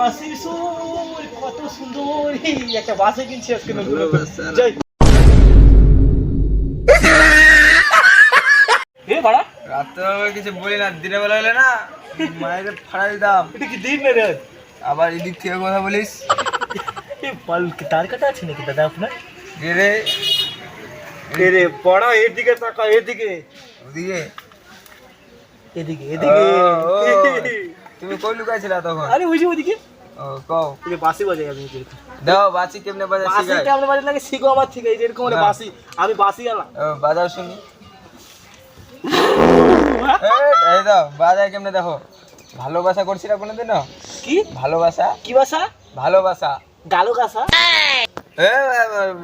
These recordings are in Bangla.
বাঁশির সুর কত সুন্দর, এই একটা বাঁশি কিনছি আজকে নতুন। যাই এ বাড়া, রাত্রে কিছু বলি না, দিনের বেলা হলে না মায়ের ফাড়া দিতাম। এটা কি দিন না রাত? আবার এদিক থেকে কথা বলিস। এ পাল কি তার কাটা আছে নাকি দাদা আপনার? রে এ রে বড়া, এদিকে তাকা, এদিকে ওদিকে এদিকে এদিকে। তুমি কই লুকাইছিলা তখন? আরে ওই যে ওদিকে ও কও এই যে বাঁশি বাজাই আমি, যেরকম দাও বাঁচি কেমনে বাজাই বাঁশি শিখাই। কেমন বাজাতে লাগে শিখো আমার থেকে, এই যেরকম মানে না। বাঁশি, আমি বাঁশি আলাম। বাজাও শুনি। এই দাও বাজাই কেমনে দেখো। ভালোবাসা করছিলা কোনোদিন? কি ভালোবাসা? কি বাসা? ভালোবাসা। গালো গাছা?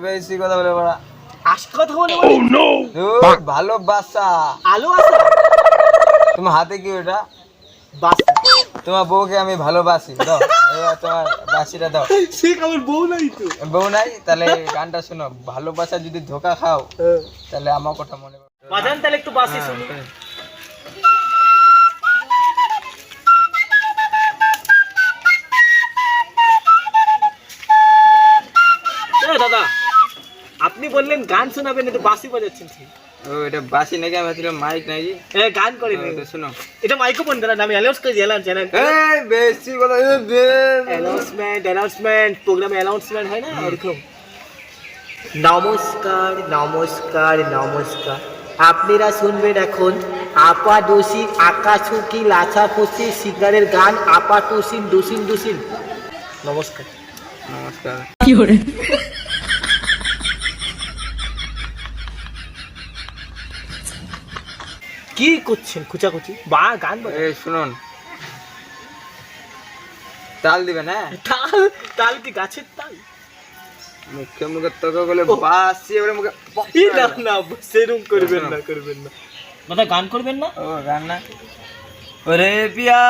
বেশি কথা বলে বড়া। আশ কথা বলে বলে ভালোবাসা। আলু আসা? তোমার হাতে কি ওটা? বাঁশি। তোমার বউকে আমি ভালোবাসি, দাও এবার তোমার বাঁশিটা দাও। সে আমার বউ নাই তো। বউ নাই? তাহলে গানটা শোনো। ভালোবাসা যদি ধোকা খাও তাহলে আমার কথা মনে করো। বাজান তাহলে একটু বাঁশি শুনি। দাদা আপনি বললেন গান শোনাবেন, তো বাঁশি বাজাচ্ছেন ঠিক? ও এটা বাঁশি নাকি? আমি ভাবছিলাম মাইক নাকি। গান করেন শোনো, এটা মাইক্রোফোন দাদা, আমি অ্যানাউন্স করে দিলাম চ্যানেল। বেশি কথা অ্যানাউন্সমেন্ট প্রোগ্রামে অ্যানাউন্সমেন্ট হয় না এরকম। নমস্কার নমস্কার নমস্কার, আপনারা শুনবেন এখন আপা দোষী আকাশুকি লাছাফুসি সিঙ্গারের গান আপা টুসিন দুসিন দুসিন। নমস্কার। নমস্কার। কি করছেন খুচাখুচি? বা গান শুনুন, তাল দিবেন? হ্যাঁ, তাল? তাল কি গাছের তাল? মুখে মুখে তোকে বলে বাঁশি, এবারে মুখে না না, সেরকম করবেন না, করবেন না দাদা। গান করবেন না? ও গান না। ওরে পিয়া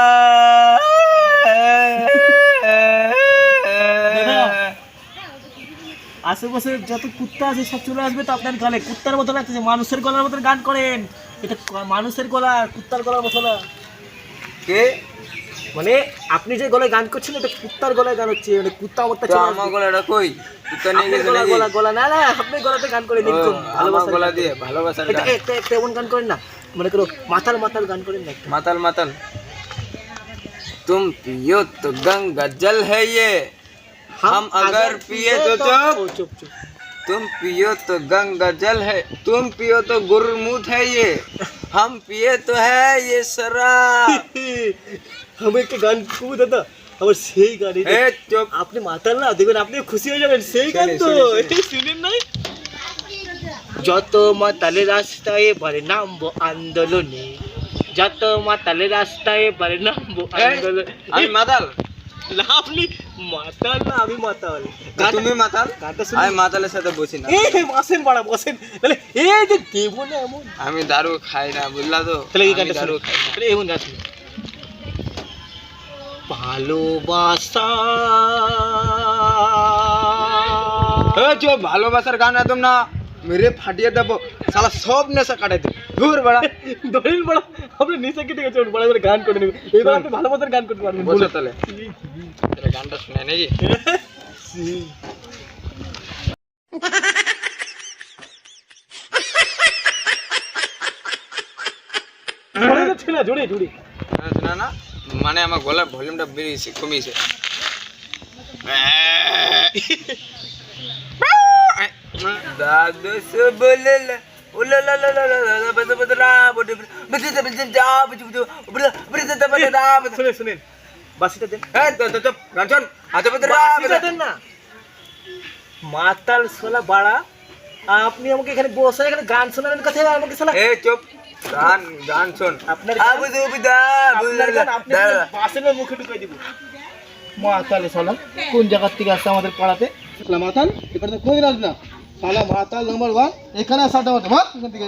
আশেপাশে যত কুত্তা আছে সব চলে আসবে তো আপনার গলায়। কুত্তার মতো লাগতেছে, মানুষের গলার মতন গান করেন। এটা মানুষের গলা, কুত্তার গলার মতো না। কে? মানে আপনি যে গলায় গান করছেন এটা কুত্তার গলায় গান হচ্ছে, মানে কুত্তা আমারটা তো চলে আমার আসবে। গলাটা কই? তুই নিয়ে গেছিস নাকি? গলা গলা না না, আপনি গলাতে গান করেন এরকম আমার ভালোবাসা গলা দিয়ে ভালোবাসার গান। একটা এমন গান করেন না, মনে করো মাতাল মাতাল গান করেন না একটা। मातल मातल तुम पियो तो गंगा जल है ये, हम अगर पिए तो चुप चुप। तुम पियो तो गंगा जल है, तुम पियो तो गुरमुत है ये, हम पिए तो है ये शराब। আমি একটা গান খুব দাদা, আমার সেই গান। ए चुप। আপনি মাতাল না, দেখবেন আপনি খুশি হয়ে যাবেন। সেই গান তো শুনেন নাই? যত মাতালের রাস্তায় এবারে নামবো আন্দোলনে, যত মাতালের রাস্তায় এবারে নামবো আন্দোলনে। আমি মাতাল না, আপনি মাতাল না, আমি মাতাল। তুমি মাতাল, গানটা আমি মাতালের সাথে বসি না। বসেন বাড়া বসেন, তাহলে এই যে দেবো না এমন। আমি দারু খাই না, বুঝলা তো? তাহলে এই আমি গানটা দারু শুনুন, খাই না। তাহলে এমন গান শুনুন। ভালোবাসা जो ভালোবাসার গান একদম না মেরে ফাটিয়ে দেবো, শালা সব নেশা কাটাই দেবো। দূর বড়া দলিল বড়া, আপনি নিচে কেটে গেছে, বড় করে গান করে নেবেন। এবার আপনি ভালোবাসার গান করতে পারবেন। বসো তাহলে, গানটা শুনে নাকি? জুড়ে জুড়ে শোনা না, মানে আমার গলার ভলিউমটা বেরিয়েছে, কমিয়েছে। দাদু সে বলে শুনেন বাসিটা দেন। দেন না মাতাল সোলা বাড়া, আপনি আমাকে এখানে বসে এখানে গান শোনানোর কথা, আমাকে শোনা। চুপ, গান গান শোন। আপনার মুখে ঢুকাই দিব। মাতাল সালাম কোন জায়গার থেকে আসছে আমাদের পাড়াতে? মাতাল এখানে কোন আসবে না, সালা মাতাল নাম্বার 1 এখানে আসাটা এখান থেকে।